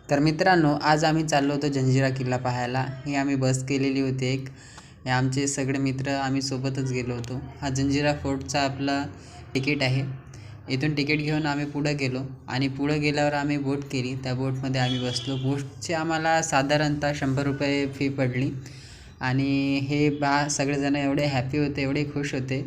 तर मित्रांनो, आज आम्ही चाललो होतो जंजिरा किल्ला पाहायला. ही आम्ही बस केलेली होती एक. हे आमचे सगळे मित्र आम्ही सोबतच गेलो होतो. हा जंजिरा फोर्टचा आपला तिकीट आहे. इथून तिकीट घेऊन आम्ही पुढं गेलो आणि पुढं गेल्यावर आम्ही बोट केली. त्या बोटमध्ये आम्ही बसलो. बोटची आम्हाला साधारणतः 100 रुपये फी पडली आणि हे सगळेजण एवढे हॅपी होते, एवढे खुश होते.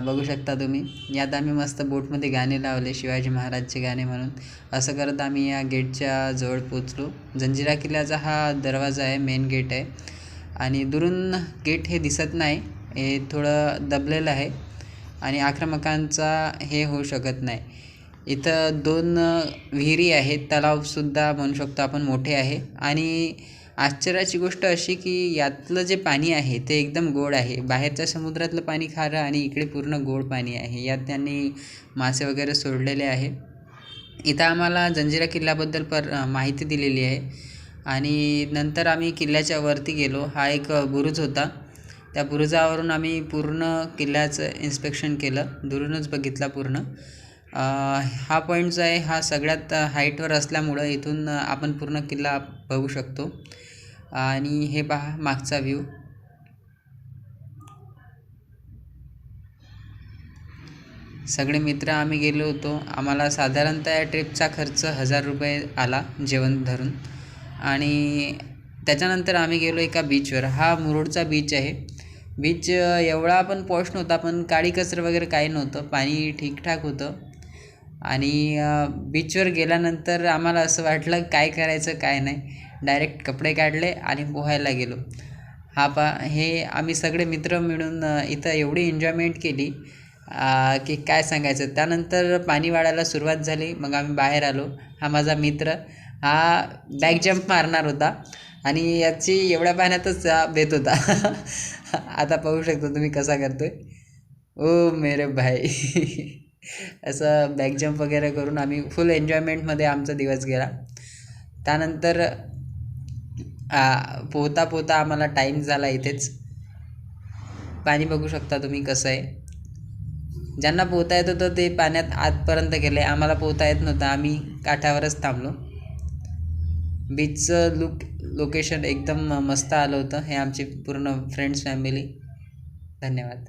बघू शकता तुम्ही. यात आम्ही मस्त बोटमध्ये गाणे लावले, शिवाजी महाराजचे गाणे म्हणून. असं करत आम्ही या गेटच्या जवळ पोचलो. जंजिरा किल्ल्याचा हा दरवाजा आहे, मेन गेट आहे आणि दुरून गेट हे दिसत नाही, हे थोडं दबलेलं आहे आणि आक्रमकांचा हे होऊ शकत नाही. इथं 2 विहिरी आहेत, तलावसुद्धा म्हणू शकतो आपण, मोठे आहे. आणि आश्चर्याची गोष्ट अशी की यातलं जे पाणी आहे ते एकदम गोड आहे. बाहेरच्या समुद्रातलं पाणी खारं आणि इकडे पूर्ण गोड पाणी आहे. यात त्यांनी मासे वगैरे सोडलेले आहे. इथं आम्हाला जंजिरा किल्ल्याबद्दल माहिती दिलेली आहे आणि नंतर आम्ही किल्ल्याच्या वरती गेलो. हा एक बुरुज होता. त्या बुरुजावरून आम्ही पूर्ण किल्ल्याचं इन्स्पेक्शन केलं, दुरूनच बघितला पूर्ण. हा पॉईंट जो आहे हा सगळ्यात हाईटवर असल्यामुळं इथून आपण पूर्ण किल्ला बघू शकतो. आणि हे पहा मागचा व्ह्यू. सगळे मित्र आम्ही गेलो होतो. आम्हाला साधारणतः या ट्रिपचा खर्च 1000 रुपये आला, जेवण धरून. आणि त्याच्यानंतर आम्ही गेलो एका बीचवर. हा मुरुडचा बीच आहे. बीच एवढा पण पॉश नव्हता, पण काळी कचरा वगैरे काही नव्हतं, पाणी ठीकठाक होतं. आणि बीचवर गेल्यानंतर आम्हाला असं वाटलं काय करायचं काय नाही. डायरेक्ट कपडे काढले आणि पोहायला गेलो. हे आम्ही सगळे मित्र मिळून इथं एवढी एन्जॉयमेंट केली की काय सांगायचं. त्यानंतर पाणी वाढायला सुरुवात झाली, मग आम्ही बाहेर आलो. हा माझा मित्र, हा बॅक जंप मारणार होता आणि याची एवढ्या पाण्यातच बेत होता. आता पाहू शकता तुम्ही कसा करतोय. ओ मेरे भाई. असं बॅक जंप वगैरे करून आम्ही फुल एन्जॉयमेंटमध्ये आमचा दिवस गेला. त्यानंतर पोहता पोहता आम्हाला टाईम झाला इथेच. पाणी बघू शकता तुम्ही कसं आहे. ज्यांना पोहता येत होतं ते पाण्यात आतपर्यंत गेले. आम्हाला पोहता येत नव्हतं, आम्ही काठावरच थांबलो. बीचचं लोकेशन एकदम मस्त आलं होतं. हे आमची पूर्ण फ्रेंड्स फॅमिली. धन्यवाद.